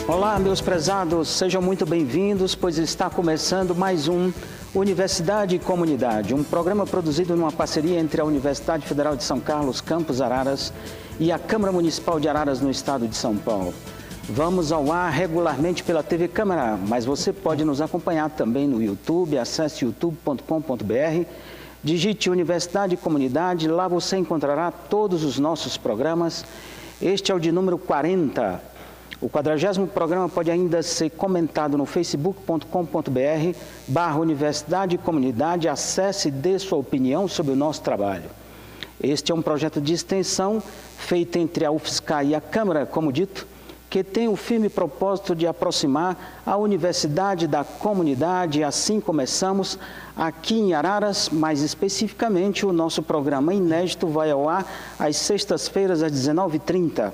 Olá, meus prezados, sejam muito bem-vindos, pois está começando mais um Universidade e Comunidade, um programa produzido numa parceria entre a Universidade Federal de São Carlos, Campus Araras, e a Câmara Municipal de Araras, no estado de São Paulo. Vamos ao ar regularmente pela TV Câmara, mas você pode nos acompanhar também no YouTube, acesse youtube.com.br, digite Universidade e Comunidade, lá você encontrará todos os nossos programas. Este é o de número 40. O 40º programa pode ainda ser comentado no facebook.com.br/Universidade e Comunidade. Acesse e dê sua opinião sobre o nosso trabalho. Este é um projeto de extensão feito entre a UFSCar e a Câmara, como dito, que tem o firme propósito de aproximar a universidade da comunidade. Assim começamos aqui em Araras, mais especificamente o nosso programa inédito vai ao ar às sextas-feiras às 19h30,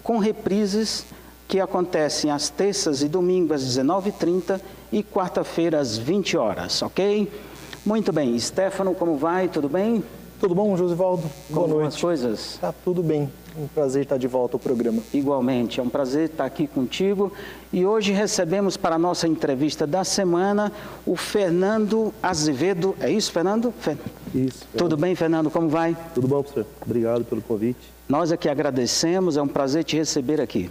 com reprises que acontecem às terças e domingos às 19h30 e quarta-feira às 20 horas, ok? Muito bem. Stefano, como vai? Tudo bem? Tudo bom, Josivaldo? Boa noite. Como as coisas? Tá tudo bem. Um prazer estar de volta ao programa. Igualmente, é um prazer estar aqui contigo. E hoje recebemos para a nossa entrevista da semana o Fernando Azevedo. É isso, Fernando? Isso. Tudo bem, Fernando? Como vai? Tudo bom, professor? Obrigado pelo convite. Nós aqui agradecemos, é um prazer te receber aqui.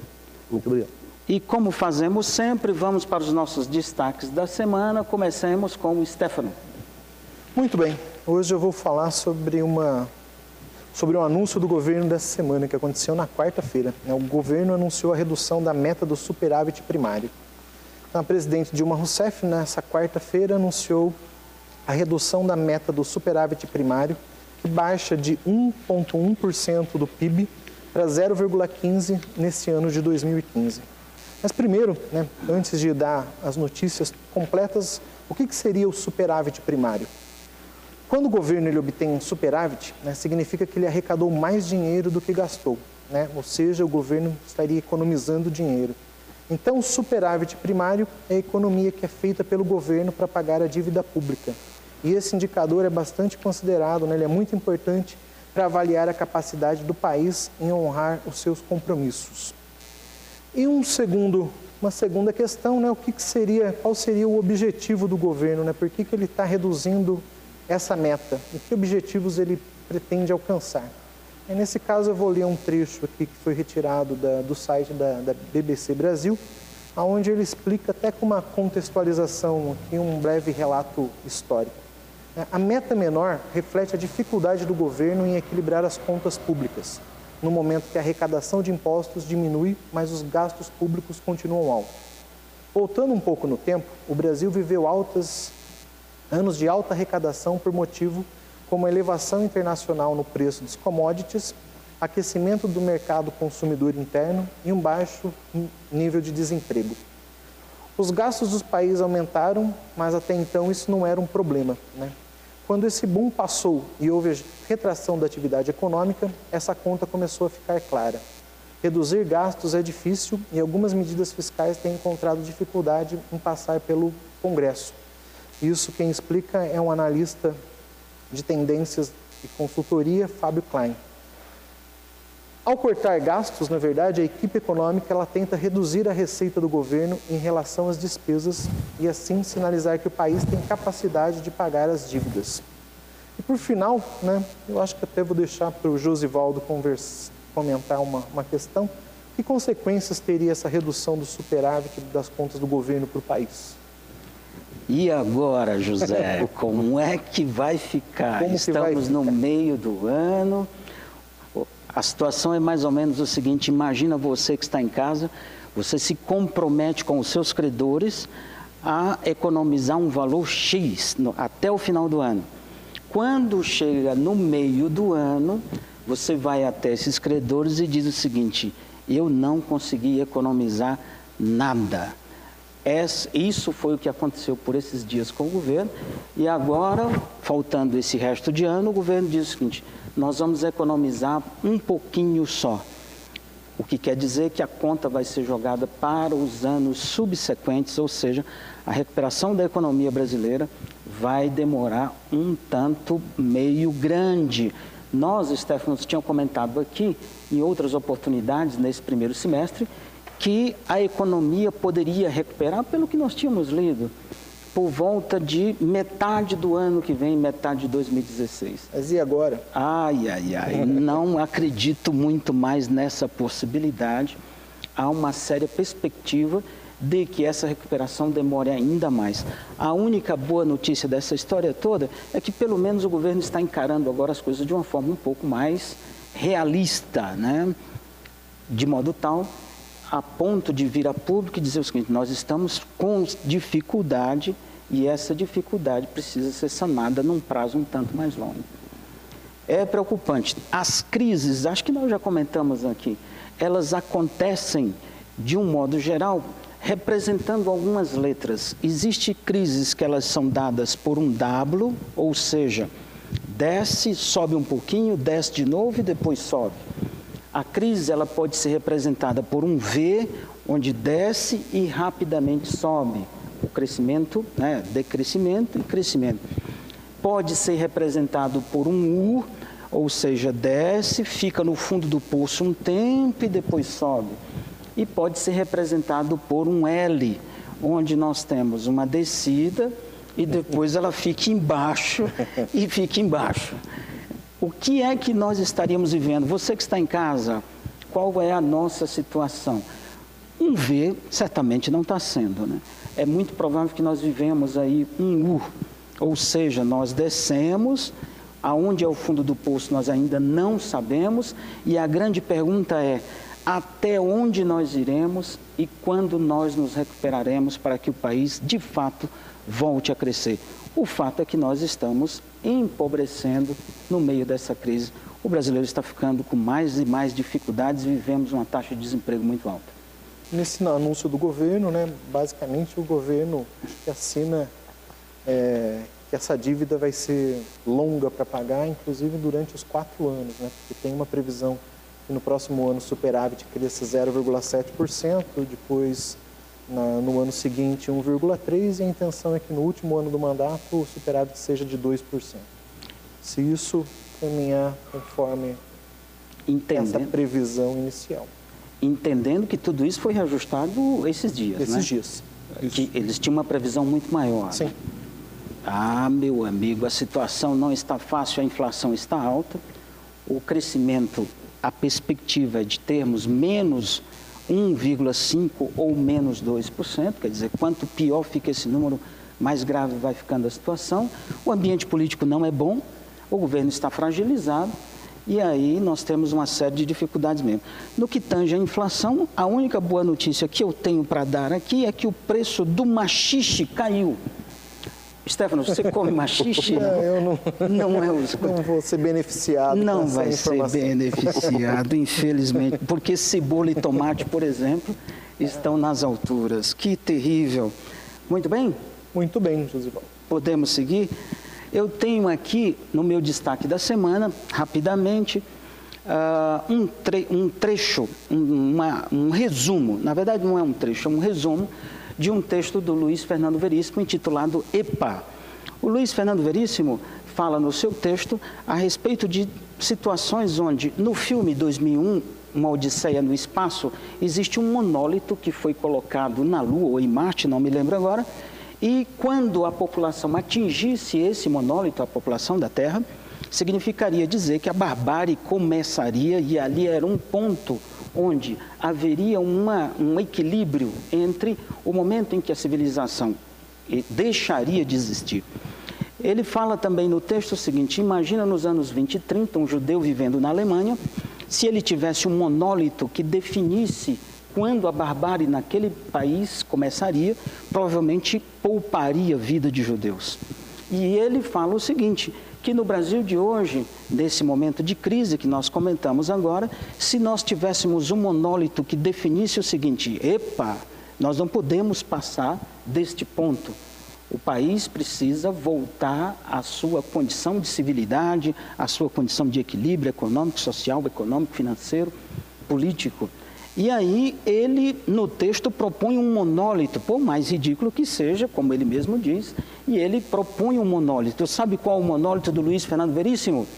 Muito obrigado. E como fazemos sempre, vamos para os nossos destaques da semana. Comecemos com o Stefano. Muito bem. Hoje eu vou falar sobre um anúncio do governo dessa semana, que aconteceu na quarta-feira. O governo anunciou a redução da meta do superávit primário. A presidente Dilma Rousseff, nessa quarta-feira, anunciou a redução da meta do superávit primário, que baixa de 1,1% do PIB para 0,15% nesse ano de 2015. Mas primeiro, antes de dar as notícias completas, o que seria o superávit primário? Quando o governo ele obtém um superávit, significa que ele arrecadou mais dinheiro do que gastou, ou seja, o governo estaria economizando dinheiro. Então, o superávit primário é a economia que é feita pelo governo para pagar a dívida pública. E esse indicador é bastante considerado, ele é muito importante para avaliar a capacidade do país em honrar os seus compromissos. E uma segunda questão, qual seria o objetivo do governo, por que ele está reduzindo essa meta, e que objetivos ele pretende alcançar. Nesse caso, eu vou ler um trecho aqui que foi retirado do site da BBC Brasil, onde ele explica até com uma contextualização, aqui, um breve relato histórico. A meta menor reflete a dificuldade do governo em equilibrar as contas públicas, no momento que a arrecadação de impostos diminui, mas os gastos públicos continuam altos. Voltando um pouco no tempo, o Brasil viveu anos de alta arrecadação por motivo como a elevação internacional no preço dos commodities, aquecimento do mercado consumidor interno e um baixo nível de desemprego. Os gastos dos países aumentaram, mas até então isso não era um problema, Quando esse boom passou e houve a retração da atividade econômica, essa conta começou a ficar clara. Reduzir gastos é difícil e algumas medidas fiscais têm encontrado dificuldade em passar pelo Congresso. Isso quem explica é um analista de tendências e consultoria, Fábio Klein. Ao cortar gastos, na verdade, a equipe econômica ela tenta reduzir a receita do governo em relação às despesas e assim sinalizar que o país tem capacidade de pagar as dívidas. E por final, eu acho que até vou deixar para o Josivaldo comentar uma questão. Que consequências teria essa redução do superávit das contas do governo para o país? E agora, José, como é que vai ficar? Estamos no meio do ano. A situação é mais ou menos o seguinte: imagina você que está em casa, você se compromete com os seus credores a economizar um valor X até o final do ano. Quando chega no meio do ano, você vai até esses credores e diz o seguinte: eu não consegui economizar nada. Isso foi o que aconteceu por esses dias com o governo, e agora, faltando esse resto de ano, o governo diz o seguinte: nós vamos economizar um pouquinho só. O que quer dizer que a conta vai ser jogada para os anos subsequentes, ou seja, a recuperação da economia brasileira vai demorar um tanto meio grande. Nós, Stefano, tínhamos comentado aqui, em outras oportunidades, nesse primeiro semestre, que a economia poderia recuperar, pelo que nós tínhamos lido, por volta de metade do ano que vem, metade de 2016. Mas e agora? Ai, não acredito muito mais nessa possibilidade. Há uma séria perspectiva de que essa recuperação demore ainda mais. A única boa notícia dessa história toda é que pelo menos o governo está encarando agora as coisas de uma forma um pouco mais realista, né? De modo tal, a ponto de vir a público e dizer o seguinte: nós estamos com dificuldade e essa dificuldade precisa ser sanada num prazo um tanto mais longo. É preocupante. As crises, acho que nós já comentamos aqui, elas acontecem de um modo geral representando algumas letras. Existem crises que elas são dadas por um W, ou seja, desce, sobe um pouquinho, desce de novo e depois sobe. A crise ela pode ser representada por um V, onde desce e rapidamente sobe. O crescimento, né, decrescimento e crescimento. Pode ser representado por um U, ou seja, desce, fica no fundo do poço um tempo e depois sobe. E pode ser representado por um L, onde nós temos uma descida e depois ela fica embaixo e fica embaixo. O que é que nós estaríamos vivendo? Você que está em casa, qual é a nossa situação? Um V certamente não está sendo, né? É muito provável que nós vivemos aí um U, ou seja, nós descemos, aonde é o fundo do poço nós ainda não sabemos, e a grande pergunta é: até onde nós iremos e quando nós nos recuperaremos para que o país, de fato, volte a crescer? O fato é que nós estamos empobrecendo no meio dessa crise. O brasileiro está ficando com mais e mais dificuldades e vivemos uma taxa de desemprego muito alta. Nesse anúncio do governo, né, basicamente o governo que assina que essa dívida vai ser longa para pagar, inclusive durante os 4 anos, né, porque tem uma previsão que no próximo ano o superávit cresça 0,7%, depois no ano seguinte 1,3%, e a intenção é que no último ano do mandato o superávit seja de 2%. Se isso caminhar conforme essa previsão inicial. Entendendo que tudo isso foi reajustado esses dias, Esses dias. Que eles tinham uma previsão muito maior. Sim. Né? Ah, meu amigo, a situação não está fácil, a inflação está alta, o crescimento, a perspectiva é de termos menos 1,5% ou menos 2%, quer dizer, quanto pior fica esse número, mais grave vai ficando a situação. O ambiente político não é bom, o governo está fragilizado, e aí nós temos uma série de dificuldades mesmo. No que tange a inflação, a única boa notícia que eu tenho para dar aqui é que o preço do maxixe caiu. Stefano, você come maxixe? Não vou ser beneficiado. Não vai ser beneficiado, infelizmente, porque cebola e tomate, por exemplo, estão nas alturas. Que terrível. Muito bem? Muito bem, Josivaldo. Podemos seguir? Eu tenho aqui, no meu destaque da semana, rapidamente, um trecho, um resumo, na verdade não é um trecho, é um resumo de um texto do Luiz Fernando Veríssimo intitulado EPA. O Luiz Fernando Veríssimo fala no seu texto a respeito de situações onde, no filme 2001, Uma Odisseia no Espaço, existe um monólito que foi colocado na Lua ou em Marte, não me lembro agora, e quando a população atingisse esse monólito, a população da Terra, significaria dizer que a barbárie começaria, e ali era um ponto onde haveria um equilíbrio entre o momento em que a civilização deixaria de existir. Ele fala também no texto o seguinte: imagina nos anos 20 e 30, um judeu vivendo na Alemanha, se ele tivesse um monólito que definisse quando a barbárie naquele país começaria, provavelmente pouparia a vida de judeus. E ele fala o seguinte, que no Brasil de hoje, nesse momento de crise que nós comentamos agora, se nós tivéssemos um monólito que definisse o seguinte: epa, nós não podemos passar deste ponto. O país precisa voltar à sua condição de civilidade, à sua condição de equilíbrio econômico, social, econômico, financeiro, político. E aí ele, no texto, propõe um monólito, por mais ridículo que seja, como ele mesmo diz, e ele propõe um monólito. Sabe qual é o monólito do Luiz Fernando Veríssimo?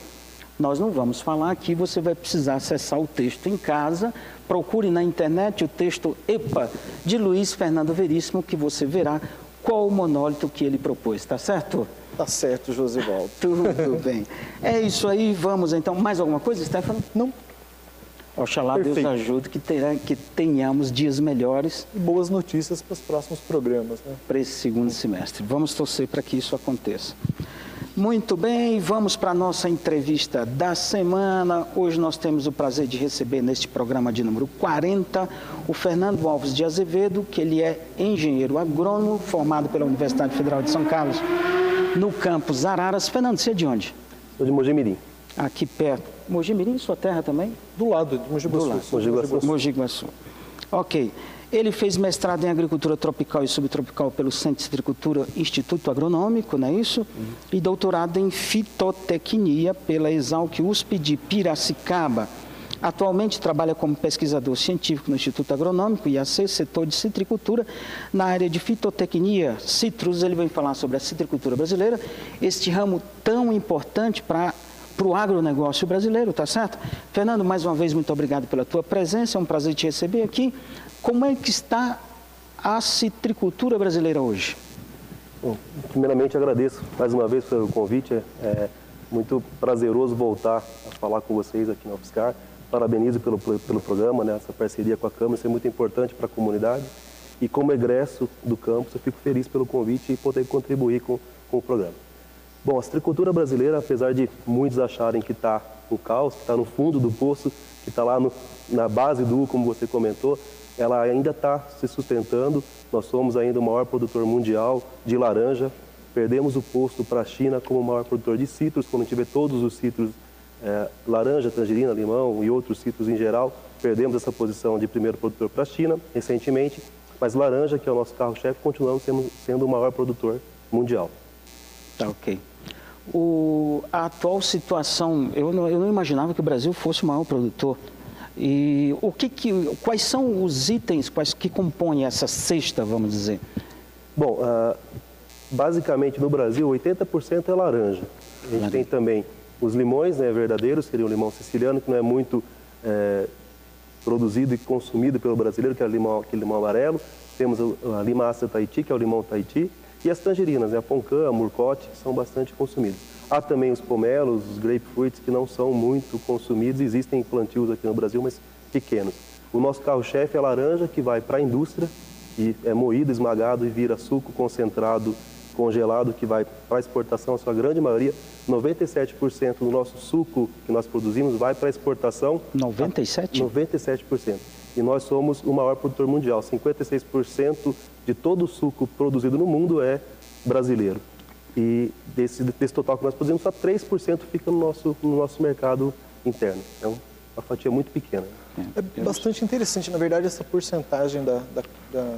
Nós não vamos falar aqui, você vai precisar acessar o texto em casa, procure na internet o texto EPA de Luiz Fernando Veríssimo, que você verá qual o monólito que ele propôs, tá certo? Tá certo, Josivaldo. Tudo bem. É isso aí, vamos então. Mais alguma coisa, Stefano? Não. Oxalá Perfeito. Deus ajude que tenhamos dias melhores. E boas notícias para os próximos programas, né? Para esse segundo semestre. Vamos torcer para que isso aconteça. Muito bem, vamos para a nossa entrevista da semana. Hoje nós temos o prazer de receber neste programa de número 40 o Fernando Alves de Azevedo, que ele é engenheiro agrônomo, formado pela Universidade Federal de São Carlos, no campus Araras. Fernando, você é de onde? Sou de Mojimirim. Aqui perto. Mojimirim, sua terra também? Do lado de Mogi Guaçu. Mogi Guaçu. Ok. Ele fez mestrado em Agricultura Tropical e Subtropical pelo Centro de Citricultura Instituto Agronômico, não é isso? E doutorado em Fitotecnia pela Exalc USP de Piracicaba. Atualmente trabalha como pesquisador científico no Instituto Agronômico, IAC, setor de citricultura, na área de fitotecnia, citros. Ele vem falar sobre a citricultura brasileira, este ramo tão importante para o agronegócio brasileiro, tá certo? Fernando, mais uma vez, muito obrigado pela tua presença, é um prazer te receber aqui. Como é que está a citricultura brasileira hoje? Bom, primeiramente, agradeço mais uma vez pelo convite. É muito prazeroso voltar a falar com vocês aqui na UFSCar. Parabenizo pelo programa, né? Essa parceria com a Câmara, isso é muito importante para a comunidade. E como egresso do campus, eu fico feliz pelo convite e poder contribuir com o programa. Bom, a citricultura brasileira, apesar de muitos acharem que está no caos, que está no fundo do poço, que está lá na base do U, como você comentou, ela ainda está se sustentando. Nós somos ainda o maior produtor mundial de laranja. Perdemos o posto para a China como o maior produtor de citros. Quando a gente vê todos os citros, laranja, tangerina, limão e outros citros em geral, perdemos essa posição de primeiro produtor para a China recentemente. Mas laranja, que é o nosso carro-chefe, continuamos sendo o maior produtor mundial. Tá, ok. A atual situação, eu não imaginava que o Brasil fosse o maior produtor. E quais são os itens que compõem essa cesta, vamos dizer? Bom, basicamente no Brasil 80% é laranja. A gente tem também os limões, né, verdadeiros, seria o limão siciliano, que não é muito produzido e consumido pelo brasileiro, que é aquele limão amarelo. Temos a limaça Tahiti, que é o limão Tahiti. E as tangerinas, né, a poncã, a murcote, que são bastante consumidos. Há também os pomelos, os grapefruits, que não são muito consumidos. Existem plantios aqui no Brasil, mas pequenos. O nosso carro-chefe é a laranja, que vai para a indústria e é moído, esmagado e vira suco concentrado, congelado, que vai para a exportação, a sua grande maioria. 97% do nosso suco que nós produzimos vai para a exportação. 97%? 97%. E nós somos o maior produtor mundial. 56% de todo o suco produzido no mundo é brasileiro. E desse total que nós produzimos, só 3% fica no nosso mercado interno. É uma fatia muito pequena. É bastante interessante. Na verdade, essa porcentagem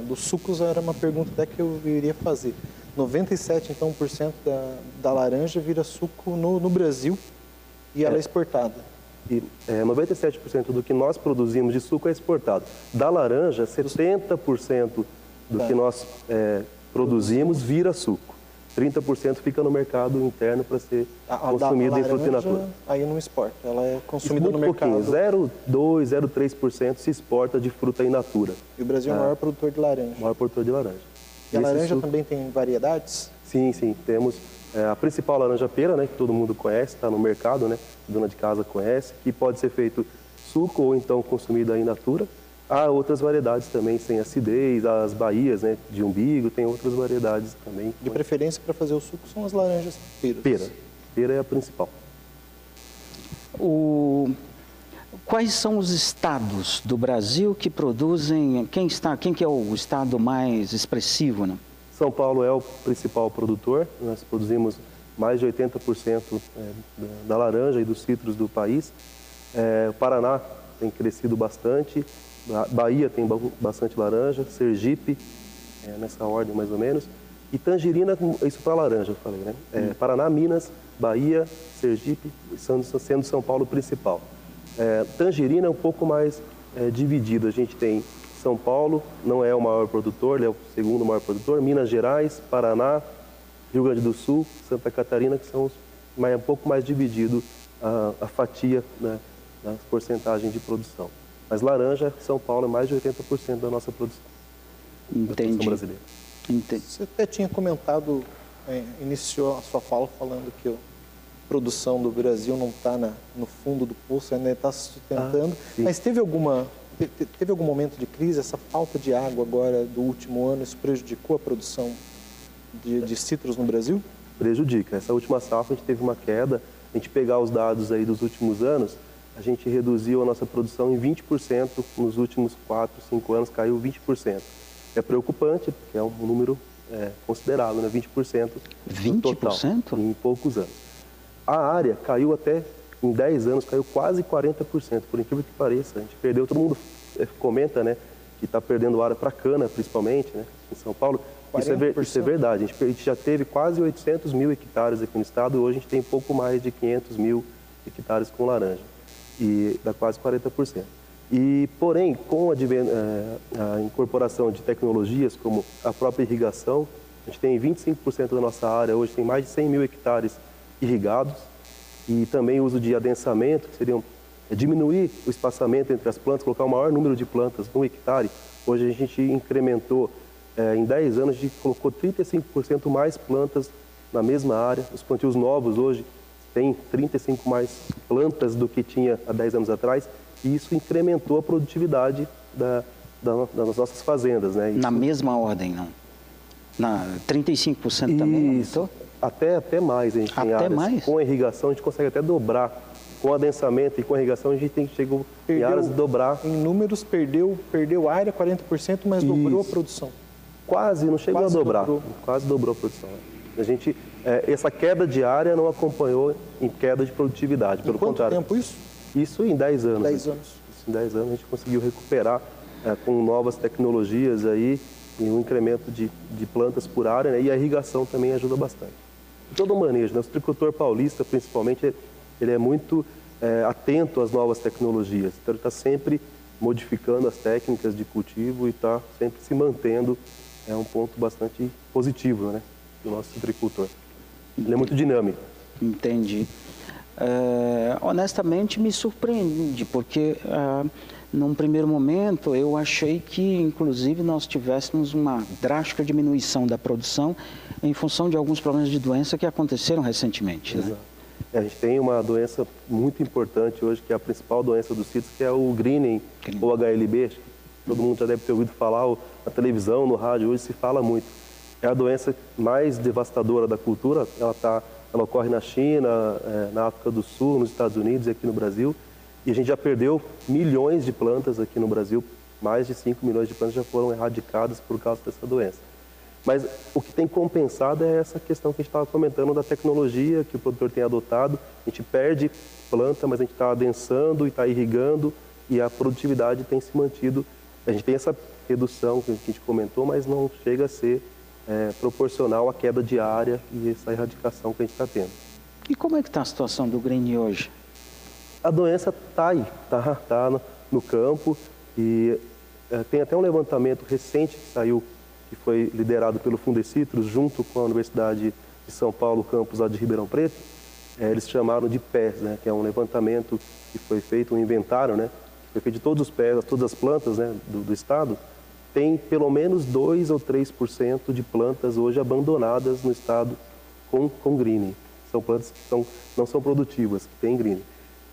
dos sucos era uma pergunta até que eu iria fazer. 97% então, da laranja vira suco no Brasil e ela é exportada. E 97% do que nós produzimos de suco é exportado. Da laranja, 70% do que nós produzimos vira suco. 30% fica no mercado interno para ser consumido em fruta in natura. Aí não exporta, ela é consumida muito no mercado. 0,2%, 0,3% se exporta de fruta in natura. E o Brasil é o maior produtor de laranja. O maior produtor de laranja. E a laranja também tem variedades? Sim, sim. Temos a principal laranja pera, né, que todo mundo conhece, está no mercado, né, a dona de casa conhece, que pode ser feito suco ou então consumida in natura. Há outras variedades também sem acidez, as baías, né, de umbigo, tem outras variedades também. De preferência para fazer o suco são as laranjas peras. Pera é a principal. Quais são os estados do Brasil que produzem, quem que é o estado mais expressivo, né? São Paulo é o principal produtor, nós produzimos mais de 80% da laranja e dos citros do país. O Paraná tem crescido bastante, Bahia tem bastante laranja, Sergipe, nessa ordem mais ou menos, e tangerina, isso para laranja, eu falei, né? Paraná, Minas, Bahia, Sergipe, sendo São Paulo o principal. Tangerina é um pouco mais dividido, a gente tem São Paulo, não é o maior produtor, ele é o segundo maior produtor, Minas Gerais, Paraná, Rio Grande do Sul, Santa Catarina, que são um pouco mais dividido a fatia, né, da porcentagem de produção. Mas laranja, São Paulo é mais de 80% da nossa produção. Da produção brasileira. Entendi. Você até tinha comentado, iniciou a sua fala falando que a produção do Brasil não está no fundo do poço, ainda está se sustentando. Mas teve algum momento de crise, essa falta de água agora do último ano, isso prejudicou a produção de citros no Brasil? Prejudica. Essa última safra a gente teve uma queda. A gente pegar os dados aí dos últimos anos, a gente reduziu a nossa produção em 20%, nos últimos 4, 5 anos caiu 20%. É preocupante, porque é um número considerável, né? 20% do total, em poucos anos. A área caiu até, em 10 anos, caiu quase 40%, por incrível que pareça. A gente perdeu, todo mundo comenta, né, que está perdendo área para cana, principalmente, né, em São Paulo. Isso é verdade. A gente já teve quase 800 mil hectares aqui no estado, e hoje a gente tem pouco mais de 500 mil hectares com laranja, e dá quase 40%. E, porém, com a incorporação de tecnologias como a própria irrigação, a gente tem 25% da nossa área, hoje tem mais de 100 mil hectares irrigados, e também o uso de adensamento, que seriam diminuir o espaçamento entre as plantas, colocar o maior número de plantas no hectare. Hoje a gente incrementou, em 10 anos, a gente colocou 35% mais plantas na mesma área. Os plantios novos hoje têm 35% mais plantas do que tinha há 10 anos atrás, e isso incrementou a produtividade das nossas fazendas, né? Na mesma ordem, não? 35% também aumentou? Até mais, a gente tem áreas. Mais? Com a irrigação a gente consegue até dobrar. Com adensamento e com a irrigação a gente chegou em áreas de dobrar. Em números, perdeu área 40%, mas dobrou a produção. Quase, não chegou a dobrar. Quase dobrou a produção. A gente, essa queda de área não acompanhou em queda de produtividade. Pelo contrário. Quanto tempo isso? Isso em 10 anos. 10 anos. Isso em 10 anos a gente conseguiu recuperar com novas tecnologias aí, e um incremento de plantas por área, né? E a irrigação também ajuda bastante. Todo o manejo, né? O citricultor paulista, principalmente, ele é muito atento às novas tecnologias. Então, ele está sempre modificando as técnicas de cultivo e está sempre se mantendo. É um ponto bastante positivo, né, do nosso citricultor. Ele é muito dinâmico. Entendi. Honestamente, me surpreende, porque num primeiro momento eu achei que, inclusive, nós tivéssemos uma drástica diminuição da produção em função de alguns problemas de doença que aconteceram recentemente. Né? A gente tem uma doença muito importante hoje, que é a principal doença dos citros, que é o greening, ou HLB. Todo mundo já deve ter ouvido falar, na televisão, no rádio, hoje se fala muito. É a doença mais devastadora da cultura. Ela ocorre na China, na África do Sul, nos Estados Unidos e aqui no Brasil. E a gente já perdeu milhões de plantas aqui no Brasil. Mais de 5 milhões de plantas já foram erradicadas por causa dessa doença. Mas o que tem compensado é essa questão que a gente estava comentando da tecnologia que o produtor tem adotado. A gente perde planta, mas a gente está adensando e está irrigando, e a produtividade tem se mantido. A gente tem essa redução que a gente comentou, mas não chega a ser proporcional à queda de área e essa erradicação que a gente está tendo. E como é que está a situação do green hoje? A doença está aí, está no campo, e tem até um levantamento recente que saiu, que foi liderado pelo Fundecitrus, junto com a Universidade de São Paulo, campus lá de Ribeirão Preto. Eles chamaram de PES, né, que é um levantamento que foi feito, um inventário, né, que foi feito de todos os PES, todas as plantas, né, do estado. Tem pelo menos 2 ou 3% de plantas hoje abandonadas no estado com greening. São plantas que não são produtivas, que têm greening,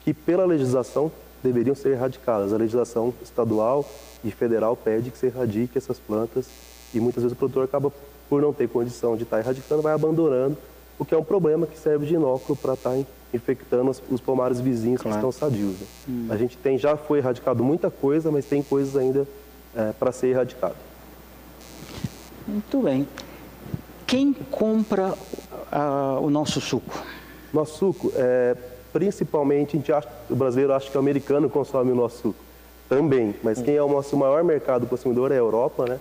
que pela legislação deveriam ser erradicadas. A legislação estadual e federal pede que se erradique essas plantas, e muitas vezes o produtor acaba, por não ter condição de estar erradicando, vai abandonando, o que é um problema que serve de inóculo para estar infectando os pomares vizinhos, claro, que estão sadios. Né? A gente já foi erradicado muita coisa, mas tem coisas ainda para ser erradicado. Muito bem. Quem compra o nosso suco? Nosso suco, principalmente, o brasileiro acha que o americano consome o nosso suco também, mas quem é o nosso maior mercado consumidor é a Europa, né?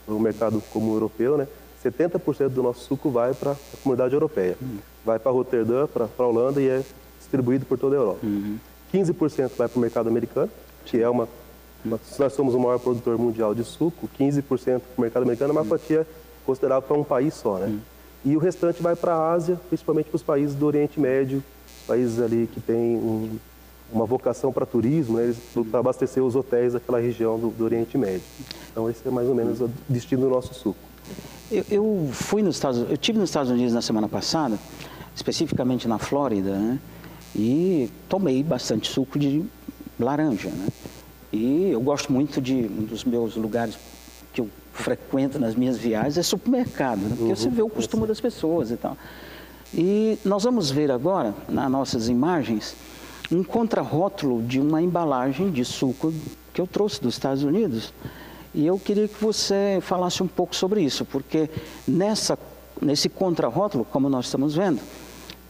O mercado comum europeu, né? 70% do nosso suco vai para a comunidade europeia. Vai para Roterdã, para a Holanda, e é distribuído por toda a Europa. 15% vai para o mercado americano, que é nós somos o maior produtor mundial de suco, 15% para o mercado americano é uma fatia considerável para um país só, né? E o restante vai para a Ásia, principalmente para os países do Oriente Médio países ali que têm uma vocação para turismo, né, para abastecer os hotéis daquela região do Oriente Médio. Então, esse é mais ou menos o destino do nosso suco. Eu estive nos Estados Unidos na semana passada, especificamente na Flórida, né? E tomei bastante suco de laranja, né? E eu gosto muito um dos meus lugares que eu frequento nas minhas viagens é supermercado, né? Porque você vê o costume das pessoas e tal. E nós vamos ver agora, nas nossas imagens, um contrarótulo de uma embalagem de suco que eu trouxe dos Estados Unidos. E eu queria que você falasse um pouco sobre isso, porque nesse contrarótulo, como nós estamos vendo,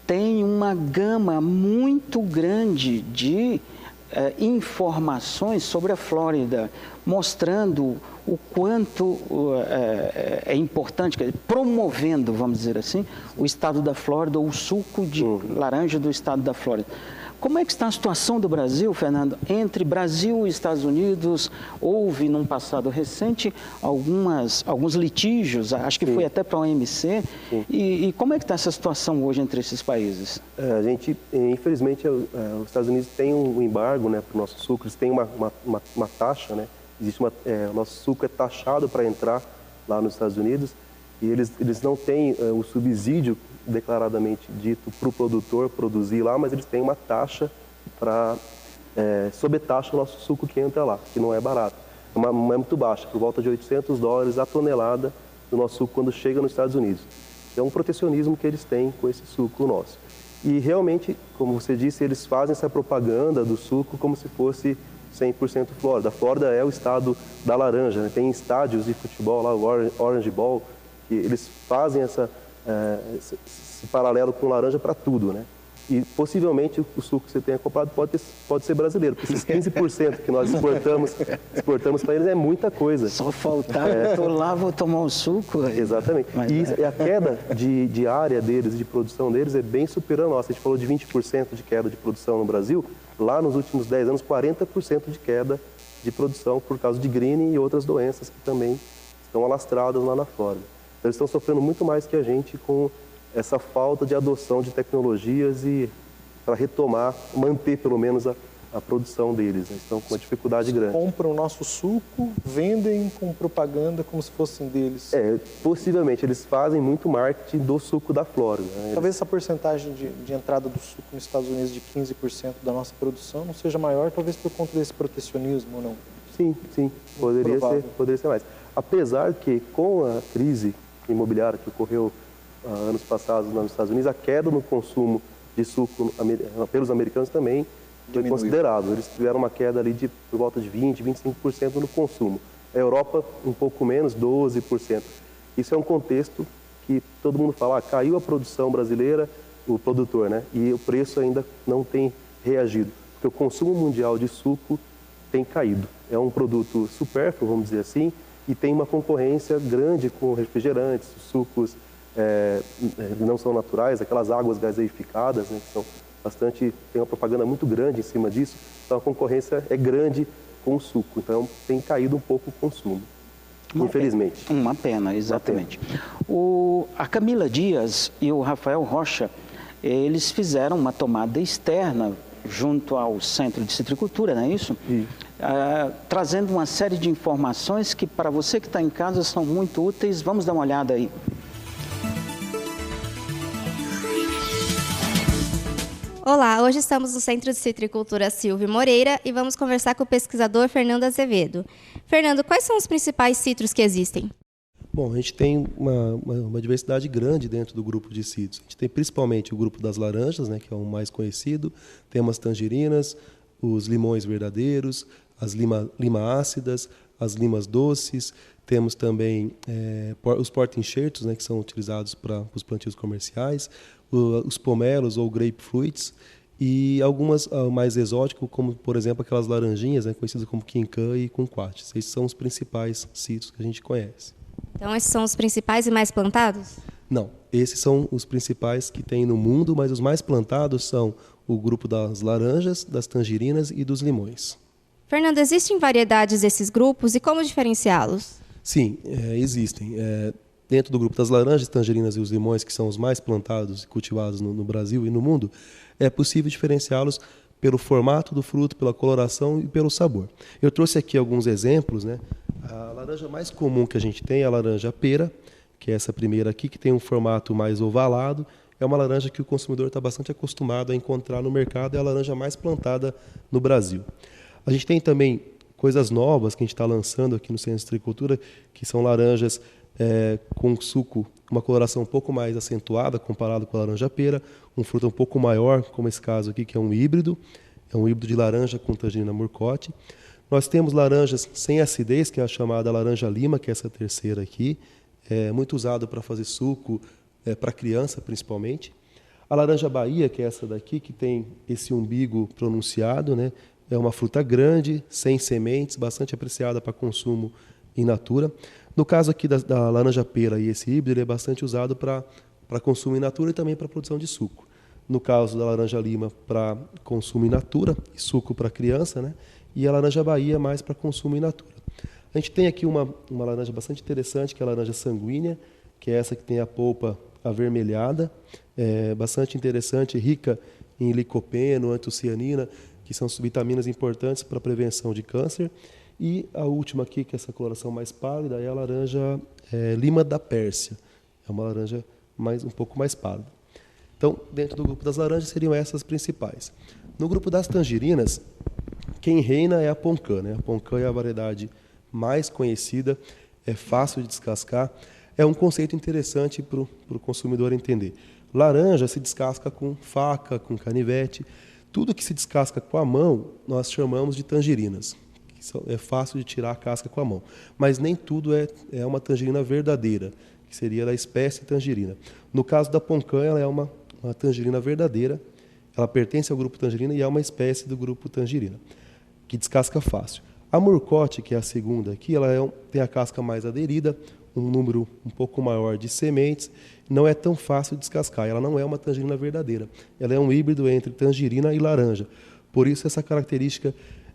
tem uma gama muito grande de informações sobre a Flórida, mostrando o quanto é importante, promovendo, vamos dizer assim, o estado da Flórida, o suco de laranja do estado da Flórida. Como é que está a situação do Brasil, Fernando? Entre Brasil e Estados Unidos, houve, num passado recente, alguns litígios, acho que foi até para a OMC. E como é que está essa situação hoje entre esses países? A gente, infelizmente, os Estados Unidos têm um embargo, né, para o nosso suco, eles têm uma taxa, né? O nosso suco é taxado para entrar lá nos Estados Unidos e eles não têm o subsídio declaradamente dito para o produtor produzir lá, mas eles têm uma taxa para sobretaxa o nosso suco que entra lá, que não é barato. Não é muito baixa, por volta de $800 a tonelada do nosso suco quando chega nos Estados Unidos. É um protecionismo que eles têm com esse suco nosso. E realmente, como você disse, eles fazem essa propaganda do suco como se fosse 100% Flórida. A Flórida é o estado da laranja, né? Tem estádios de futebol lá, o Orange Bowl, que eles fazem esse paralelo com laranja para tudo, né? E possivelmente o suco que você tenha comprado pode ser brasileiro, porque esses 15% que nós exportamos para eles é muita coisa. Só faltar, estou lá, vou tomar um suco. Exatamente. E a queda de área deles, de produção deles, é bem superior à nossa. A gente falou de 20% de queda de produção no Brasil, lá nos últimos 10 anos, 40% de queda de produção por causa de greening e outras doenças que também estão alastradas lá na Flórida. Então, eles estão sofrendo muito mais que a gente com essa falta de adoção de tecnologias e para retomar, manter pelo menos a produção deles, né? Estão com uma dificuldade grande. Compram o nosso suco, vendem com propaganda como se fossem deles. Possivelmente, eles fazem muito marketing do suco da Flórida, né? Talvez essa porcentagem de entrada do suco nos Estados Unidos de 15% da nossa produção não seja maior, talvez por conta desse protecionismo ou não? Sim, poderia ser mais. Apesar que com a crise imobiliária que ocorreu anos passados nos Estados Unidos, a queda no consumo de suco pelos americanos também foi considerável. Eles tiveram uma queda ali por volta de 20%, 25% no consumo. A Europa, um pouco menos, 12%. Isso é um contexto que todo mundo fala, caiu a produção brasileira, o produtor, né? E o preço ainda não tem reagido, porque o consumo mundial de suco tem caído. É um produto supérfluo, vamos dizer assim, e tem uma concorrência grande com refrigerantes, sucos não são naturais, aquelas águas gaseificadas, né, que são tem uma propaganda muito grande em cima disso, então a concorrência é grande com o suco, então tem caído um pouco o consumo, infelizmente. Uma pena, exatamente. A Camila Dias e o Rafael Rocha, eles fizeram uma tomada externa junto ao Centro de Citricultura, não é isso? Trazendo uma série de informações que para você que está em casa são muito úteis. Vamos dar uma olhada aí. Olá, hoje estamos no Centro de Citricultura Silvio Moreira e vamos conversar com o pesquisador Fernando Azevedo. Fernando, quais são os principais citros que existem? Bom, a gente tem uma diversidade grande dentro do grupo de citros. A gente tem principalmente o grupo das laranjas, né, que é o mais conhecido, temos as tangerinas, os limões verdadeiros, as lima ácidas, as limas doces, temos também os porta-enxertos, né, que são utilizados para os plantios comerciais, os pomelos ou grapefruits, e algumas mais exóticas, como, por exemplo, aquelas laranjinhas, né, conhecidas como quinquã e kumquats. Esses são os principais citros que a gente conhece. Então, esses são os principais e mais plantados? Não, esses são os principais que tem no mundo, mas os mais plantados são o grupo das laranjas, das tangerinas e dos limões. Fernando, existem variedades desses grupos e como diferenciá-los? Sim, existem. dentro do grupo das laranjas, tangerinas e os limões, que são os mais plantados e cultivados no Brasil e no mundo, é possível diferenciá-los pelo formato do fruto, pela coloração e pelo sabor. Eu trouxe aqui alguns exemplos, né? A laranja mais comum que a gente tem é a laranja pera, que é essa primeira aqui, que tem um formato mais ovalado. É uma laranja que o consumidor está bastante acostumado a encontrar no mercado, é a laranja mais plantada no Brasil. A gente tem também coisas novas que a gente está lançando aqui no Centro de Citricultura, que são laranjas com suco, uma coloração um pouco mais acentuada comparado com a laranja pera, um fruto um pouco maior, como esse caso aqui, que é um híbrido de laranja com tangerina murcote. Nós temos laranjas sem acidez, que é a chamada laranja lima, que é essa terceira aqui, muito usado para fazer suco, para criança principalmente. A laranja Bahia, que é essa daqui, que tem esse umbigo pronunciado, né? É uma fruta grande, sem sementes, bastante apreciada para consumo in natura. No caso aqui da laranja pera e esse híbrido, ele é bastante usado para consumo in natura e também para produção de suco. No caso da laranja lima, para consumo in natura e suco para criança, né? E a laranja Bahia mais para consumo in natura. A gente tem aqui uma laranja bastante interessante, que é a laranja sanguínea, que é essa que tem a polpa avermelhada, bastante interessante, rica em licopeno, antocianina, que são vitaminas importantes para a prevenção de câncer. E a última aqui, que é essa coloração mais pálida, é a laranja lima da Pérsia. É uma laranja um pouco mais pálida. Então, dentro do grupo das laranjas, seriam essas principais. No grupo das tangerinas, quem reina é a Poncã, né? A Poncã é a variedade mais conhecida, é fácil de descascar. É um conceito interessante para o consumidor entender. Laranja se descasca com faca, com canivete. Tudo que se descasca com a mão, nós chamamos de tangerinas. É fácil de tirar a casca com a mão. Mas nem tudo é uma tangerina verdadeira, que seria da espécie tangerina. No caso da Poncã, ela é uma tangerina verdadeira. Ela pertence ao grupo tangerina e é uma espécie do grupo tangerina, que descasca fácil. A murcote, que é a segunda aqui, ela tem a casca mais aderida, um número um pouco maior de sementes, não é tão fácil de descascar. Ela não é uma tangerina verdadeira. Ela é um híbrido entre tangerina e laranja. Por isso essa característica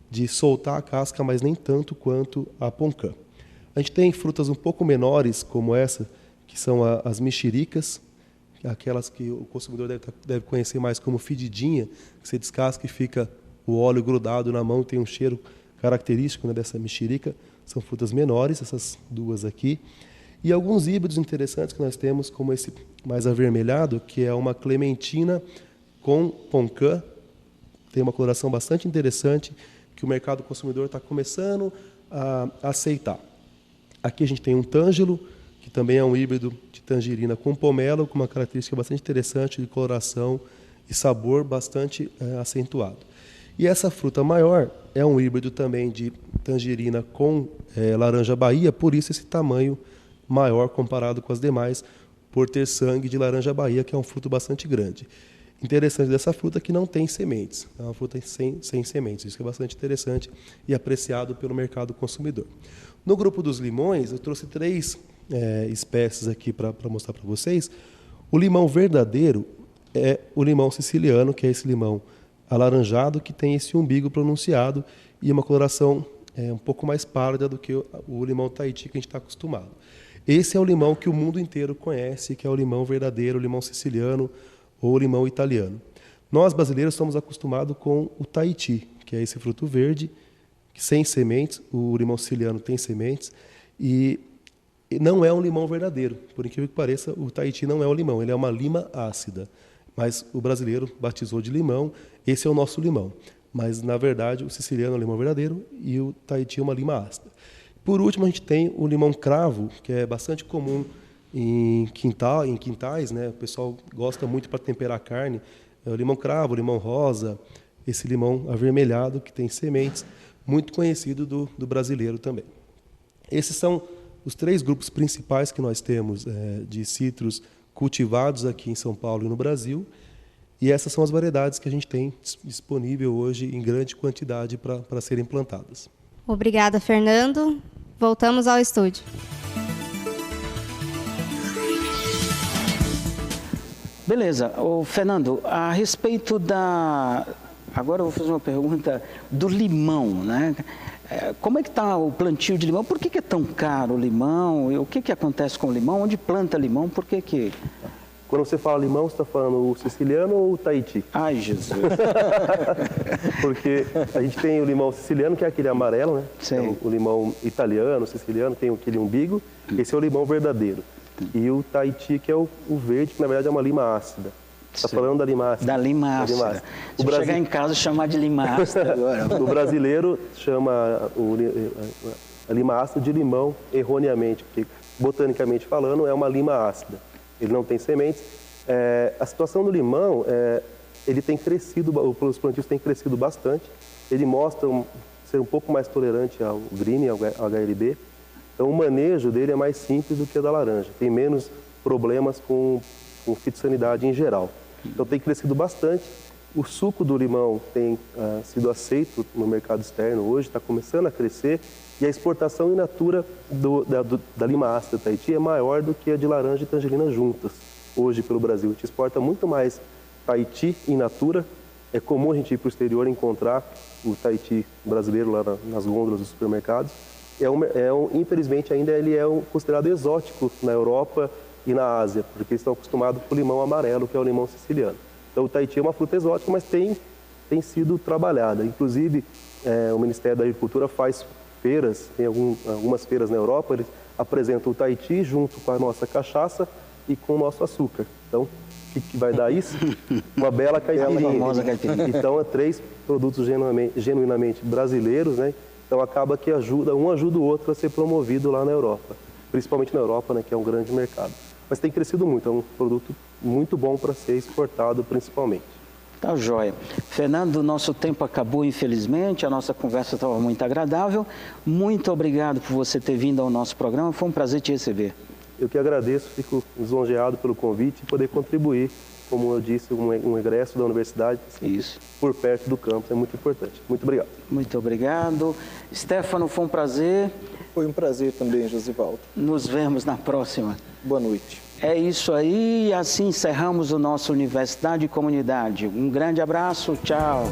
de soltar a casca, mas nem tanto quanto a Poncã. A gente tem frutas um pouco menores, como essa, que são as mexericas, aquelas que o consumidor deve conhecer mais como fedidinha, que você descasca e fica o óleo grudado na mão, tem um cheiro característico, né, dessa mexerica. São frutas menores, essas duas aqui. E alguns híbridos interessantes que nós temos, como esse mais avermelhado, que é uma clementina com Poncã. Tem uma coloração bastante interessante, que o mercado consumidor está começando a aceitar. Aqui a gente tem um tângelo, que também é um híbrido de tangerina com pomelo, com uma característica bastante interessante de coloração e sabor bastante acentuado. E essa fruta maior é um híbrido também de tangerina com laranja Bahia, por isso esse tamanho maior comparado com as demais, por ter sangue de laranja Bahia, que é um fruto bastante grande. Interessante dessa fruta é que não tem sementes, é uma fruta sem sementes, isso é bastante interessante e apreciado pelo mercado consumidor. No grupo dos limões, eu trouxe 3 espécies aqui para mostrar para vocês. O limão verdadeiro é o limão siciliano, que é esse limão alaranjado, que tem esse umbigo pronunciado e uma coloração um pouco mais pálida do que o limão Tahiti que a gente está acostumado. Esse é o limão que o mundo inteiro conhece, que é o limão verdadeiro, o limão siciliano ou o limão italiano. Nós, brasileiros, estamos acostumados com o Tahiti, que é esse fruto verde, sem sementes. O limão siciliano tem sementes e não é um limão verdadeiro. Por incrível que pareça, o Tahiti não é um limão, ele é uma lima ácida. Mas o brasileiro batizou de limão, esse é o nosso limão. Mas, na verdade, o siciliano é o limão verdadeiro e o Tahiti é uma lima ácida. Por último, a gente tem o limão cravo, que é bastante comum em quintais, né? O pessoal gosta muito para temperar a carne. É o limão cravo, o limão rosa, esse limão avermelhado que tem sementes, muito conhecido do brasileiro também. Esses são os 3 grupos principais que nós temos de citros cultivados aqui em São Paulo e no Brasil. E essas são as variedades que a gente tem disponível hoje em grande quantidade para serem plantadas. Obrigada, Fernando. Voltamos ao estúdio. Beleza. Fernando, a respeito Agora eu vou fazer uma pergunta do limão, né? Como é que está o plantio de limão? Por que é tão caro o limão? O que acontece com o limão? Onde planta limão? Por que... Quando você fala limão, você está falando o siciliano ou o Tahiti? Ai, Jesus! Porque a gente tem o limão siciliano, que é aquele amarelo, né? Sim. O limão italiano, siciliano, tem aquele umbigo. Esse é o limão verdadeiro. E o Tahiti, que é o verde, que na verdade é uma lima ácida. Está falando da lima ácida? Da lima ácida. Se eu chegar em casa, chamar de lima ácida agora. O brasileiro chama a lima ácida de limão erroneamente, porque botanicamente falando é uma lima ácida. Ele não tem sementes. A situação do limão, ele tem crescido, os plantios têm crescido bastante. Ele mostra ser um pouco mais tolerante ao green, ao HLB. Então o manejo dele é mais simples do que o da laranja. Tem menos problemas com fitossanidade em geral. Então tem crescido bastante. O suco do limão tem sido aceito no mercado externo hoje, está começando a crescer. E a exportação in natura da lima ácida Tahiti é maior do que a de laranja e tangerina juntas, hoje pelo Brasil. A gente exporta muito mais Tahiti in natura. É comum a gente ir para o exterior e encontrar o Tahiti brasileiro lá nas gôndolas dos supermercados. Infelizmente, ainda ele é considerado exótico na Europa e na Ásia, porque eles estão acostumados com o limão amarelo, que é o limão siciliano. Então, o Tahiti é uma fruta exótica, mas tem sido trabalhada. Inclusive, o Ministério da Agricultura faz feiras, tem algumas feiras na Europa, eles apresentam o Tahiti junto com a nossa cachaça e com o nosso açúcar. Então, o que vai dar isso? Uma bela caipirinha. Famosa caipirinha. Então, é 3 produtos genuinamente brasileiros, né? Então, acaba que um ajuda o outro a ser promovido lá na Europa. Principalmente na Europa, né, que é um grande mercado. Mas tem crescido muito, é um produto muito bom para ser exportado, principalmente. Tá joia. Fernando, nosso tempo acabou, infelizmente, a nossa conversa estava muito agradável. Muito obrigado por você ter vindo ao nosso programa, foi um prazer te receber. Eu que agradeço, fico lisonjeado pelo convite e poder contribuir, como eu disse, um egresso da universidade, isso, por perto do campus, é muito importante. Muito obrigado. Muito obrigado. Stefano, foi um prazer. Foi um prazer também, Josivaldo. Nos vemos na próxima. Boa noite. É isso aí, assim encerramos o nosso Universidade e Comunidade. Um grande abraço, tchau.